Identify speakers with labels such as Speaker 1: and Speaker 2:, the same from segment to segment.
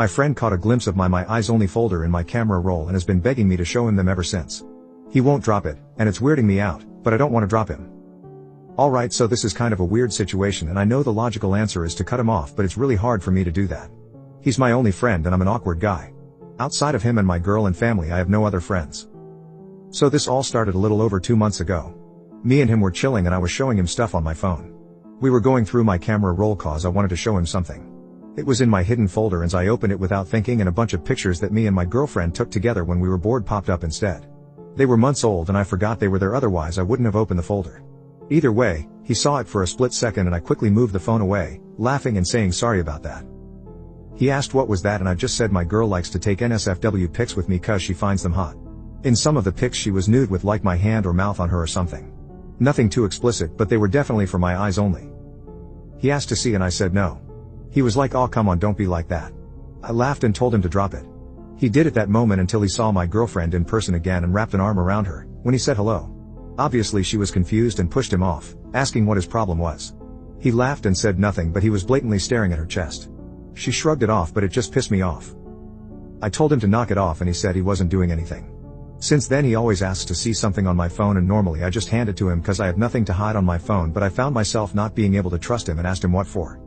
Speaker 1: My friend caught a glimpse of my eyes only folder in my camera roll and has been begging me to show him them ever since. He won't drop it, and it's weirding me out, but I don't want to drop him. Alright, so this is kind of a weird situation and I know the logical answer is to cut him off, but it's really hard for me to do that. He's my only friend and I'm an awkward guy. Outside of him and my girl and family I have no other friends. So this all started a little over 2 months ago. Me and him were chilling and I was showing him stuff on my phone. We were going through my camera roll cause I wanted to show him something. It was in my hidden folder and I opened it without thinking and a bunch of pictures that me and my girlfriend took together when we were bored popped up instead. They were months old and I forgot they were there, otherwise I wouldn't have opened the folder. Either way, he saw it for a split second and I quickly moved the phone away, laughing and saying sorry about that. He asked what was that and I just said my girl likes to take NSFW pics with me cause she finds them hot. In some of the pics she was nude with like my hand or mouth on her or something. Nothing too explicit, but they were definitely for my eyes only. He asked to see and I said no. He was like, "Oh come on, don't be like that." I laughed and told him to drop it. He did at that moment until he saw my girlfriend in person again and wrapped an arm around her, when he said hello. Obviously she was confused and pushed him off, asking what his problem was. He laughed and said nothing, but he was blatantly staring at her chest. She shrugged it off, but it just pissed me off. I told him to knock it off and he said he wasn't doing anything. Since then he always asks to see something on my phone and normally I just hand it to him cause I have nothing to hide on my phone, but I found myself not being able to trust him and asked him what for.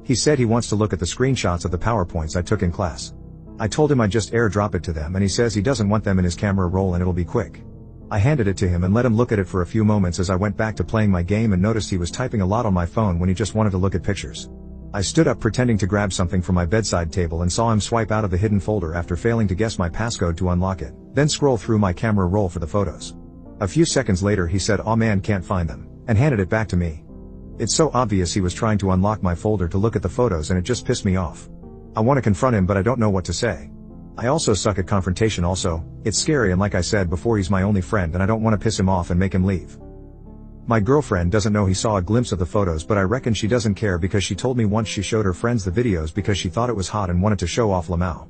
Speaker 1: He said he wants to look at the screenshots of the PowerPoints I took in class. I told him I'd just airdrop it to them and he says he doesn't want them in his camera roll and it'll be quick. I handed it to him and let him look at it for a few moments as I went back to playing my game and noticed he was typing a lot on my phone when he just wanted to look at pictures. I stood up pretending to grab something from my bedside table and saw him swipe out of the hidden folder after failing to guess my passcode to unlock it, then scroll through my camera roll for the photos. A few seconds later he said, "Aw man, can't find them," and handed it back to me. It's so obvious he was trying to unlock my folder to look at the photos and it just pissed me off. I want to confront him but I don't know what to say. I also suck at confrontation also, it's scary and like I said before he's my only friend and I don't want to piss him off and make him leave. My girlfriend doesn't know he saw a glimpse of the photos but I reckon she doesn't care because she told me once she showed her friends the videos because she thought it was hot and wanted to show off Lamau.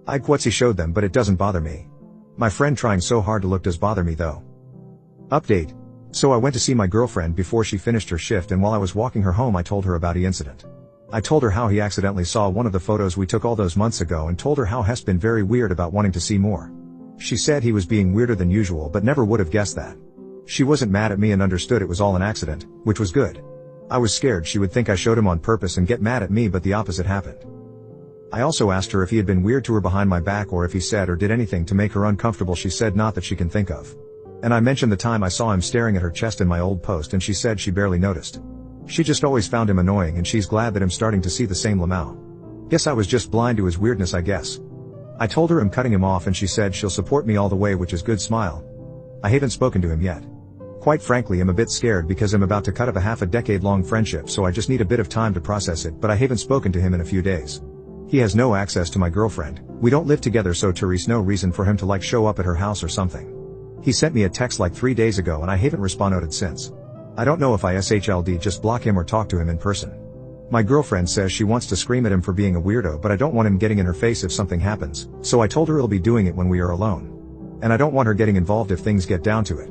Speaker 1: I quotes showed them but it doesn't bother me. My friend trying so hard to look does bother me though. Update. So I went to see my girlfriend before she finished her shift and while I was walking her home I told her about the incident. I told her how he accidentally saw one of the photos we took all those months ago and told her how he's been very weird about wanting to see more. She said he was being weirder than usual but never would have guessed that. She wasn't mad at me and understood it was all an accident, which was good. I was scared she would think I showed him on purpose and get mad at me, but the opposite happened. I also asked her if he had been weird to her behind my back or if he said or did anything to make her uncomfortable. She said not that she can think of. And I mentioned the time I saw him staring at her chest in my old post and she said she barely noticed. She just always found him annoying and she's glad that I'm starting to see the same Lamau. Guess I was just blind to his weirdness, I guess. I told her I'm cutting him off and she said she'll support me all the way, which is good. Smile. I haven't spoken to him yet. Quite frankly I'm a bit scared because I'm about to cut off a half a decade long friendship, so I just need a bit of time to process it, but I haven't spoken to him in a few days. He has no access to my girlfriend, we don't live together, so Therese no reason for him to like show up at her house or something. He sent me a text like 3 days ago and I haven't responded since. I don't know if I SHLD just block him or talk to him in person. My girlfriend says she wants to scream at him for being a weirdo, but I don't want him getting in her face if something happens, so I told her I'll be doing it when we are alone. And I don't want her getting involved if things get down to it.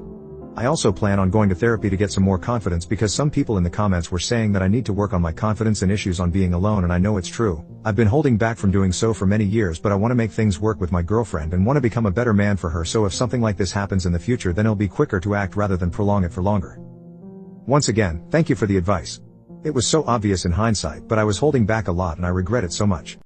Speaker 1: I also plan on going to therapy to get some more confidence because some people in the comments were saying that I need to work on my confidence and issues on being alone, and I know it's true. I've been holding back from doing so for many years, but I want to make things work with my girlfriend and want to become a better man for her, so if something like this happens in the future then it'll be quicker to act rather than prolong it for longer. Once again, thank you for the advice. It was so obvious in hindsight, but I was holding back a lot and I regret it so much.